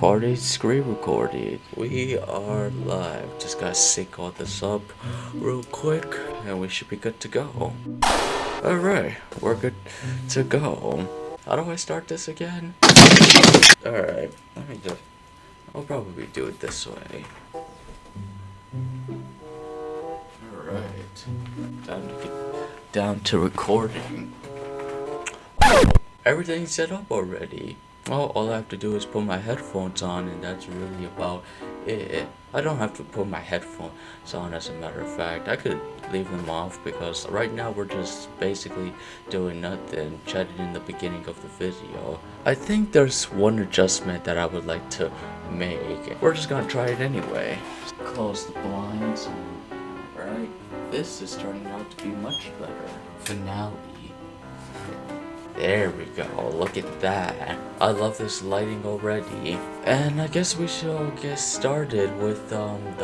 recorded, screen recorded. We are live. Just gotta sync all this up real quick and we should be good to go. Alright, we're good to go. How do I start this again? Alright, I'll probably do it this way. Alright, time to get down to recording. Oh, everything's set up already. Well, all I have to do is put my headphones on and that's really about it. I don't have to put my headphones on, as a matter of fact. I could leave them off because right now we're just basically doing nothing, chatting in the beginning of the video. I think there's one adjustment that I would like to make. We're just gonna try it anyway. Just close the blinds and, right? This is turning out to be much better. Finale. There we go, look at that. I love this lighting already. And I guess we should get started with the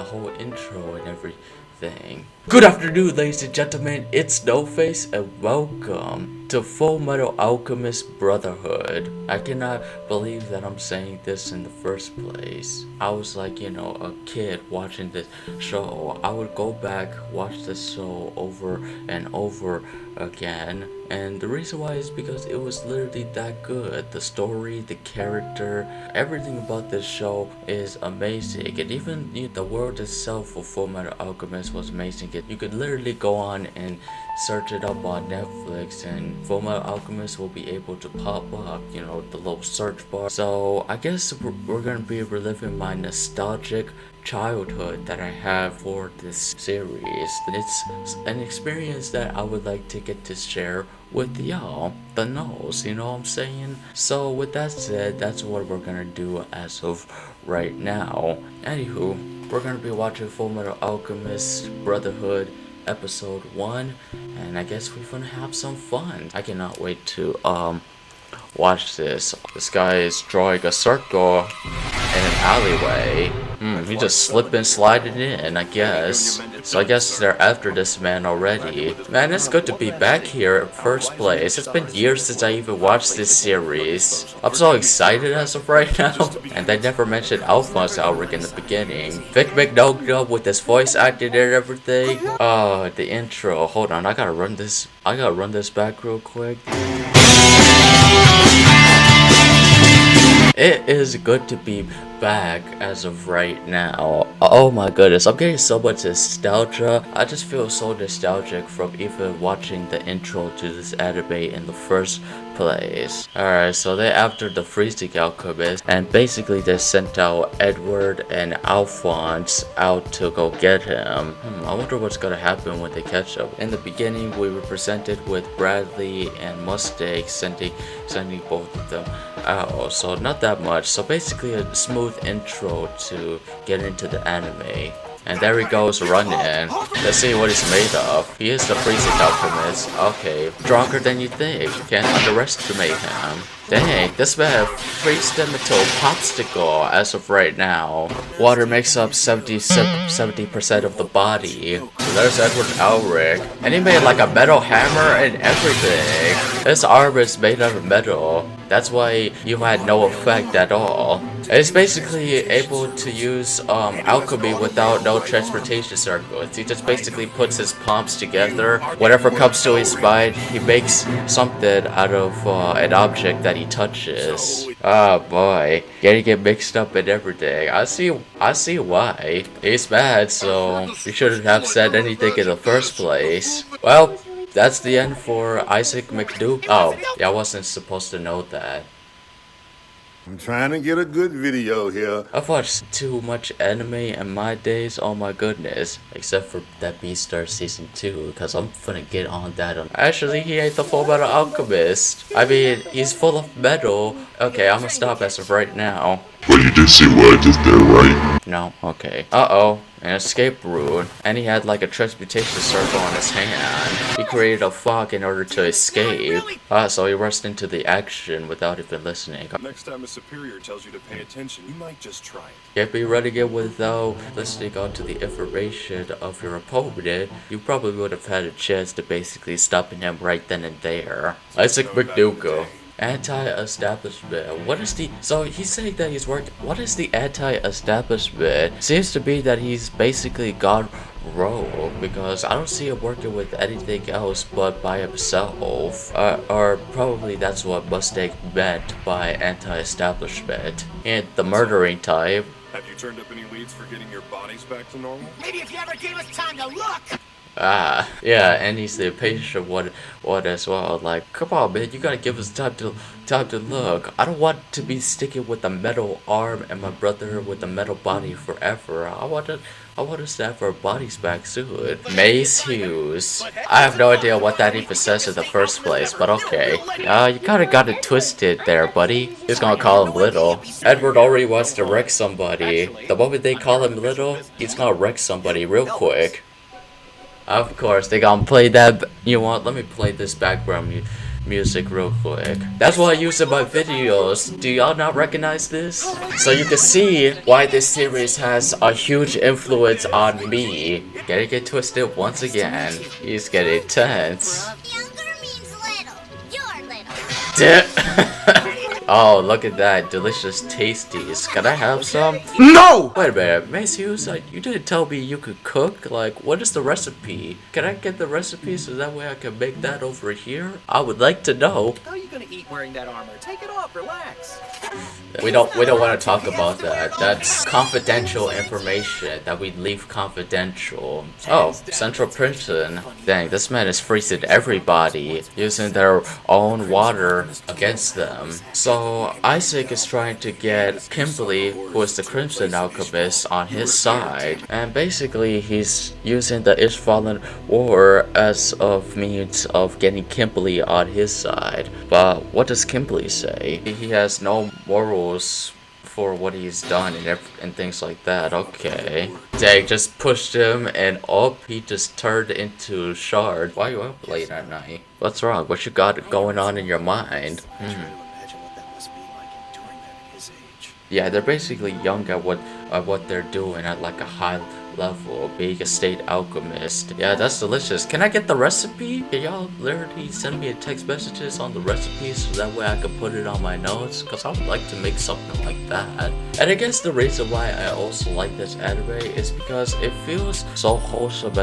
whole intro and everything. Good afternoon, ladies and gentlemen, it's NullFace and welcome to Fullmetal Alchemist Brotherhood. I cannot believe that I'm saying this in the first place. I was like, a kid watching this show. I would go back, watch this show over and over again. And the reason why is because it was literally that good. The story, the character, everything about this show is amazing. And even the world itself for Fullmetal Alchemist was amazing. You could literally go on and search it up on Netflix and Fullmetal Alchemist will be able to pop up, the little search bar. So I guess we're gonna be reliving my nostalgic childhood that I have for this series. It's an experience that I would like to get to share with y'all, the Nulls, you know what I'm saying? So with that said, that's what we're gonna do as of right now. Anywho, we're gonna be watching Fullmetal Alchemist Brotherhood episode 1, and I guess we're gonna have some fun. I cannot wait to watch this. This guy is drawing a circle in an alleyway. He just slipped and slided in, I guess. So I guess they're after this man already. Man, it's good to be back here in first place. It's been years since I even watched this series. I'm so excited as of right now. And they never mentioned Alphonse Elric in the beginning. Vic McNoga with his voice acting and everything. Oh, the intro. Hold on, I gotta run this back real quick. It is good to be back as of right now. Oh my goodness, I'm getting so much nostalgia. I just feel so nostalgic from even watching the intro to this anime in the first place. Alright, so they're after the freezing alchemist, and basically they sent out Edward and Alphonse out to go get him. I wonder what's gonna happen when they catch him. In the beginning, we were presented with Bradley and Mustang sending both of them out, so not that much. So basically a smooth intro to get into the anime. And there he goes running. Let's see what he's made of. He is the freezing alchemist. Okay, stronger than you think. Can't underestimate him. Dang, this man freezed them into a popsicle as of right now. Water makes up 70% of the body. So there's Edward Elric. And he made like a metal hammer and everything. His arm is made out of metal. That's why you had no effect at all. It's basically able to use alchemy without no transportation circuits. He just basically puts his palms together. Whatever comes to his mind, he makes something out of an object that he touches. Oh boy, getting it mixed up and everything. I see why. He's mad, so you shouldn't have said anything in the first place. Well, that's the end for Isaac McDuke. Oh, yeah, I wasn't supposed to know that. I'm trying to get a good video here. I've watched too much anime in my days, oh my goodness. Except for that Beastars Season 2, because I'm finna get on that. Actually, he ain't the Fullmetal Alchemist. I mean, he's full of metal. Okay, I'm gonna stop as of right now. But you did see what I just did, right? No? Okay. Uh-oh. An escape route. And he had like a transmutation circle on his hand. He created a fog in order to escape. So he rushed into the action without even listening. Next time a superior tells you to pay attention, you might just try it. Can't be running it without listening onto the information of your opponent. You probably would have had a chance to basically stop him right then and there. Isaac McDougall. Anti-establishment. What is the... So he's saying that he's working... What is the anti-establishment? Seems to be that he's basically gone rogue, because I don't see him working with anything else but by himself. Or probably that's what Mustang meant by anti-establishment. And the murdering type. Have you turned up any leads for getting your bodies back to normal? Maybe if you ever gave us time to look! Ah, yeah, and he's the patient one as well. Like, come on, man, you gotta give us time to look. I don't want to be sticking with a metal arm and my brother with a metal body forever. I want us to have our bodies back soon. Mace Hughes. I have no idea what that even says in the first place, but okay. You kinda got it twisted there, buddy. He's gonna call him Little. Edward already wants to wreck somebody. The moment they call him Little, he's gonna wreck somebody real quick. Of course, they gonna play that. You want? Let me play this background music real quick. That's what I use in my videos. Do y'all not recognize this? So you can see why this series has a huge influence on me. Getting it twisted once again. He's getting tense. Younger means little. You're little. Oh, look at that. Delicious tasties. Can I have some? No! Wait a minute. Mace Hughes, you didn't tell me you could cook. Like, what is the recipe? Can I get the recipe so that way I can make that over here? I would like to know. How are you gonna eat wearing that armor? Take it off, relax. We don't want to talk about that. That's confidential information that we leave confidential. Oh, Central Prison. Dang, this man is freezing everybody, using their own water against them. So Isaac is trying to get Kimberly, who is the Crimson Alchemist, on his side, and basically he's using the Ishvalan War as of means of getting Kimberly on his side. But what does Kimberly say? He has no morals for what he's done and things like that. Okay. Dang, just pushed him and he just turned into Shard. Why are you up late at night? What's wrong? What you got going on in your mind? Yeah, they're basically young at what they're doing at like a high level, being a state alchemist. Yeah, that's delicious. Can I get the recipe? Can y'all literally send me a text messages on the recipe so that way I can put it on my notes? Because I would like to make something like that. And I guess the reason why I also like this anime is because it feels so wholesome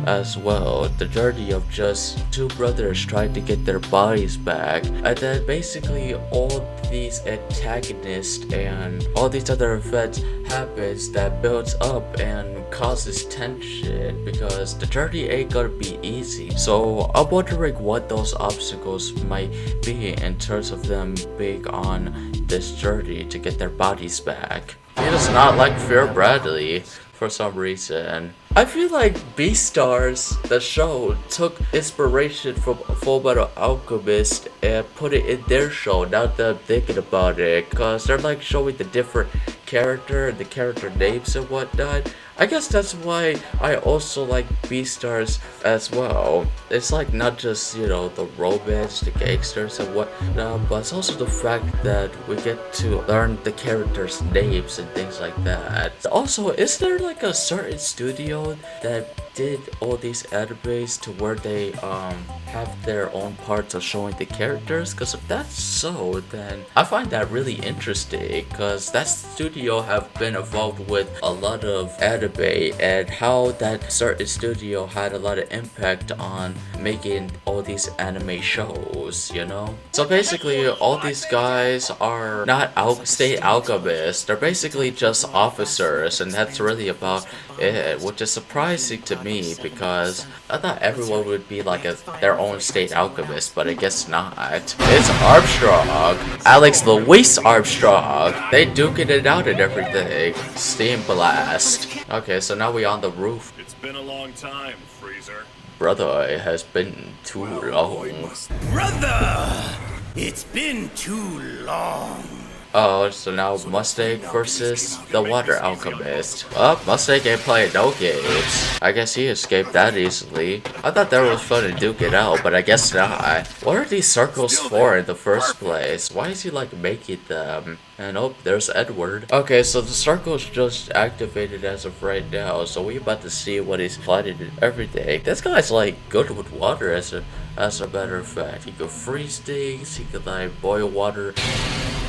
as well. The journey of just two brothers trying to get their bodies back, and then basically all these antagonists and all these other events happens that builds up and causes tension, because the journey ain't gonna be easy. So I'm wondering what those obstacles might be in terms of them being on this journey to get their bodies back. He does not like Fear Bradley for some reason. I feel like Beastars, the show, took inspiration from Fullmetal Alchemist and put it in their show, now that I'm thinking about it, because they're like showing the different character and the character names and whatnot. I guess that's why I also like Beastars as well. It's like not just, you know, the romance, the gangsters and whatnot, but it's also the fact that we get to learn the characters' names and things like that. Also, is there like a certain studio that did all these animes to where they have their own parts of showing the characters? Because if that's so, then I find that really interesting, because that studio have been involved with a lot of anime, and how that certain studio had a lot of impact on making all these anime shows, you know? So basically all these guys are not state alchemists, they're basically just officers, and that's really about it, which is surprising to me, because I thought everyone would be like their own state alchemist, but I guess not. It's Armstrong, Alex Louise Armstrong. They duking it out and everything. Steam blast. Okay, so now we on the roof. It's been a long time, Freezer. Brother, it has been too long. Brother, it's been too long. Oh, so now Mustang versus the Water Alchemist. Oh, Mustang ain't playing no games. I guess he escaped that easily. I thought that was fun to duke it out, but I guess not. What are these circles for in the first place? Why is he like making them? And oh, there's Edward. Okay, so the circle's just activated as of right now, so we about to see what he's plotted and everything. This guy's like good with water as as a matter of fact. He could freeze things, he could like boil water.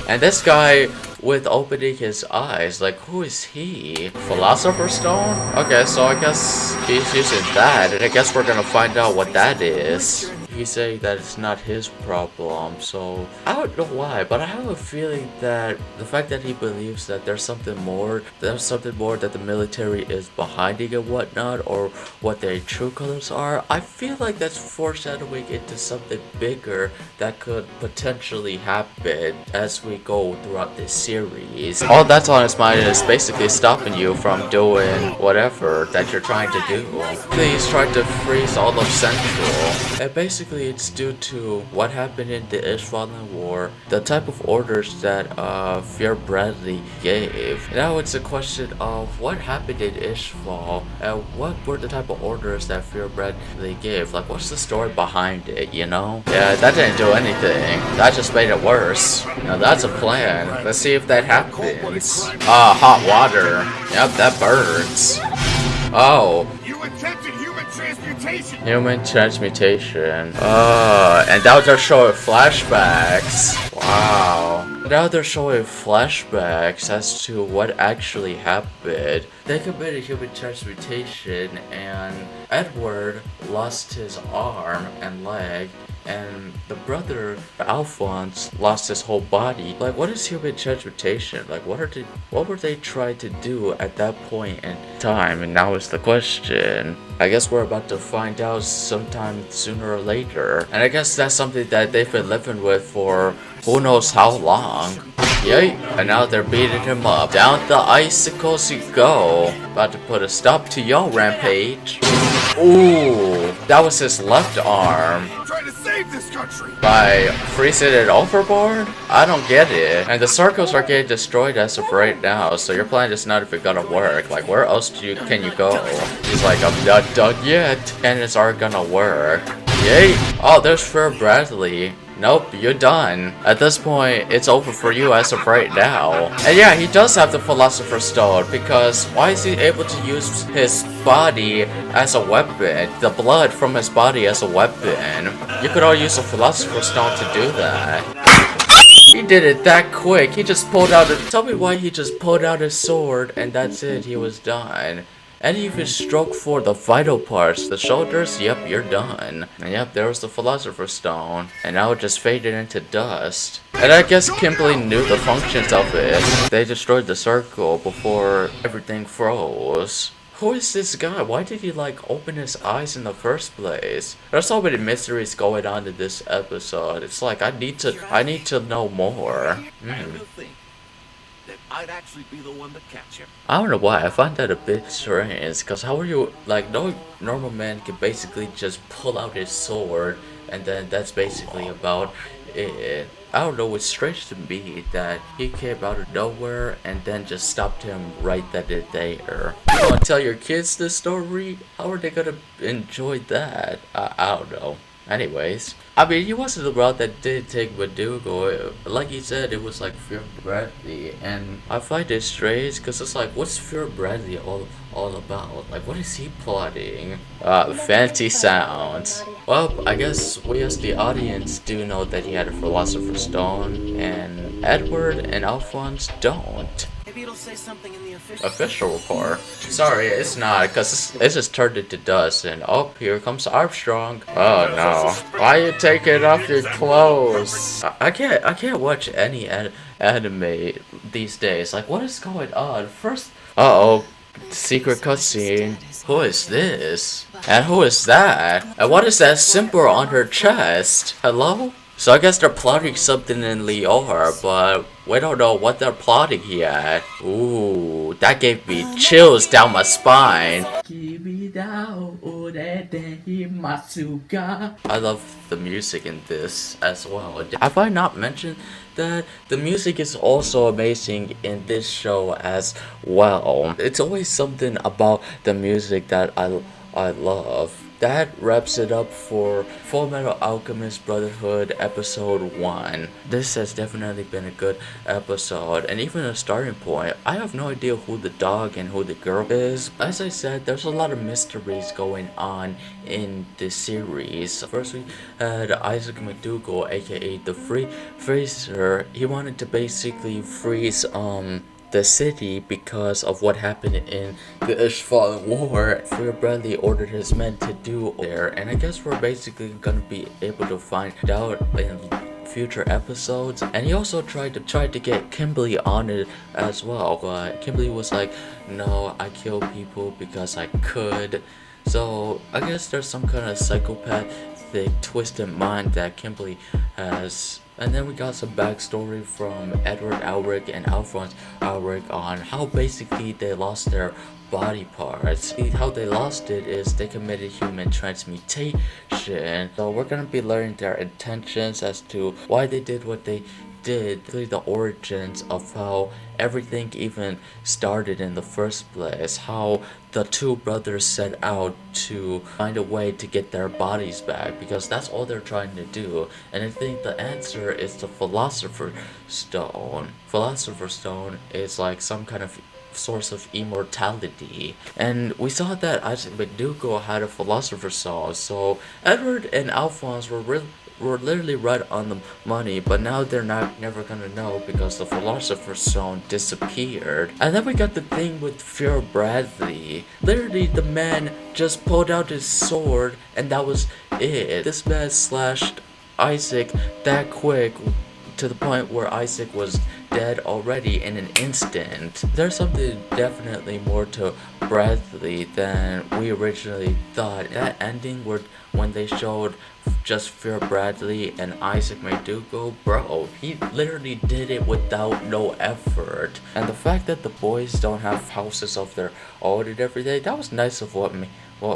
And this guy with opening his eyes, like who is he? Philosopher's Stone? Okay, so I guess he's using that, and I guess we're gonna find out what that is. He's saying that it's not his problem, so I don't know why, but I have a feeling that the fact that he believes that there's something more that the military is behind it and whatnot, or what their true colors are, I feel like that's foreshadowing into something bigger that could potentially happen as we go throughout this series. All that's on his mind is basically stopping you from doing whatever that you're trying to do. He's trying to freeze all of Central, and basically it's due to what happened in the Ishvalan War, the type of orders that Fear Bradley gave. Now it's a question of what happened in Ishval, and what were the type of orders that Fear Bradley gave. Like, what's the story behind it, you know? Yeah, that didn't do anything. That just made it worse. Now that's a plan. Let's see if that happens. Hot water. Yep, that burns. Oh. You attempted human transmutation. Human transmutation. And now they're showing flashbacks. Wow. Now they're showing flashbacks as to what actually happened. They committed human transmutation, and Edward lost his arm and leg, and the brother Alphonse lost his whole body. Like, what is human transmutation? Like, what were they trying to do at that point in time? And now is the question. I guess we're about to find out sometime sooner or later. And I guess that's something that they've been living with for who knows how long. Yay! And now they're beating him up. Down the icicles you go. About to put a stop to your rampage. Ooh, that was his left arm. Trying to save this country. By freezing it overboard? I don't get it. And the circles are getting destroyed as of right now, so your plan is not even gonna work. Like, where else can you go? He's like, I'm not done yet. And it's aren't gonna work. Yay! Oh, there's Fear Bradley. Nope, you're done. At this point, it's over for you as of right now. And yeah, he does have the Philosopher's Stone, because why is he able to use his body as a weapon? The blood from his body as a weapon. You could all use a Philosopher's Stone to do that. He did it that quick. He just pulled out tell me why he just pulled out his sword and that's it, he was done. And even stroke for the vital parts, the shoulders, yep, you're done. And yep, there was the Philosopher's Stone. And now it just faded into dust. And I guess Kimberly knew the functions of it. They destroyed the circle before everything froze. Who is this guy? Why did he like open his eyes in the first place? There's so many mysteries going on in this episode. It's like I need to know more. That I'd actually be the one to catch him. I don't know why, I find that a bit strange, because how are you, like, no normal man can basically just pull out his sword, and then that's basically about it. I don't know, it's strange to me that he came out of nowhere and then just stopped him right then and there. You want to tell your kids this story? How are they gonna enjoy that? I don't know. Anyways, I mean, he wasn't the route that did take McDougal. Like he said, it was like Fear Bradley, and I find it strange because it's like, what's Fear Bradley all about? Like, what is he plotting? Fancy sounds. Well, I guess we as the audience do know that he had a Philosopher's Stone, and Edward and Alphonse don't. Maybe it'll say something in the Official report. Sorry, it's not, because it's just turned into dust, and oh, here comes Armstrong. Oh no. Why are you taking off your clothes? I can't watch any anime these days. Like, what is going on? First, uh-oh. Secret cutscene. Who is this? And who is that? And what is that symbol on her chest? Hello? So I guess they're plotting something in Lior, but we don't know what they're plotting yet. Ooh, that gave me chills down my spine. I love the music in this as well. Have I not mentioned that the music is also amazing in this show as well? It's always something about the music that I love. that wraps it up for Fullmetal Alchemist Brotherhood episode 1. This has definitely been a good episode and even a starting point. I have no idea who the dog and who the girl is. As I said, there's a lot of mysteries going on in this series. First we had Isaac McDougal, aka the Freezer. He wanted to basically freeze the city because of what happened in the Ishvalan War. Fear Bradley ordered his men to do there, and I guess we're basically gonna be able to find out in future episodes. And he also tried to get Kimberly on it as well, but Kimberly was like, no, I kill people because I could. So I guess there's some kind of psychopathic twisted mind that Kimberly has. And then we got some backstory from Edward Elric and Alphonse Elric on how basically they lost their body parts. How they lost it is they committed human transmutation. So we're gonna be learning their intentions as to why they did what they did, the origins of how everything even started in the first place, how the two brothers set out to find a way to get their bodies back, because that's all they're trying to do. And I think the answer is the Philosopher's Stone. Philosopher's Stone is like some kind of source of immortality, and we saw that Isaac McDougal had a Philosopher's Stone, so Edward and Alphonse were literally right on the money, but now they're never gonna know because the Philosopher's Stone disappeared. And then we got the thing with Fear Bradley. Literally, the man just pulled out his sword and that was it. This man slashed Isaac that quick to the point where Isaac was dead already in an instant. There's something definitely more to Bradley than we originally thought. That ending when they showed just Fear Bradley and Isaac McDougal, bro, he literally did it without no effort. And the fact that the boys don't have houses of their own and everything, that was nice of what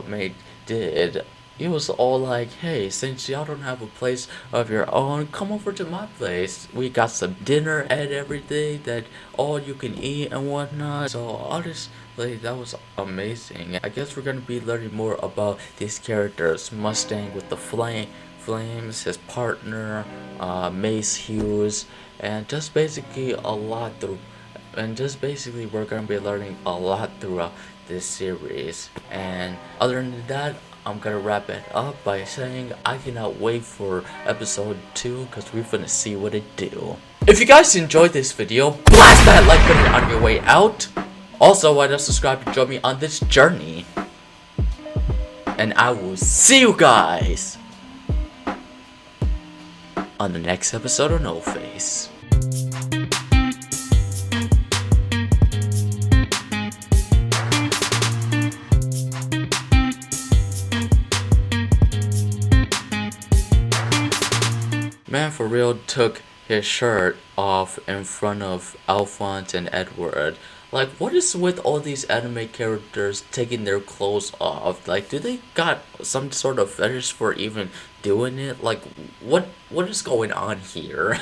May did. He was all like, hey, since y'all don't have a place of your own, come over to my place. We got some dinner and everything that all you can eat and whatnot. So honestly, that was amazing. I guess we're gonna be learning more about these characters. Mustang with the flames, his partner, Mace Hughes, and just basically a lot through. And just basically, we're gonna be learning a lot throughout this series. And other than that, I'm gonna wrap it up by saying I cannot wait for episode 2 because we're gonna see what it do. If you guys enjoyed this video, blast that like button on your way out. Also, why not subscribe to join me on this journey? And I will see you guys on the next episode of NullFace. Man for real took his shirt off in front of Alphonse and Edward. Like, what is with all these anime characters taking their clothes off? Like, do they got some sort of fetish for even doing it? Like, what is going on here?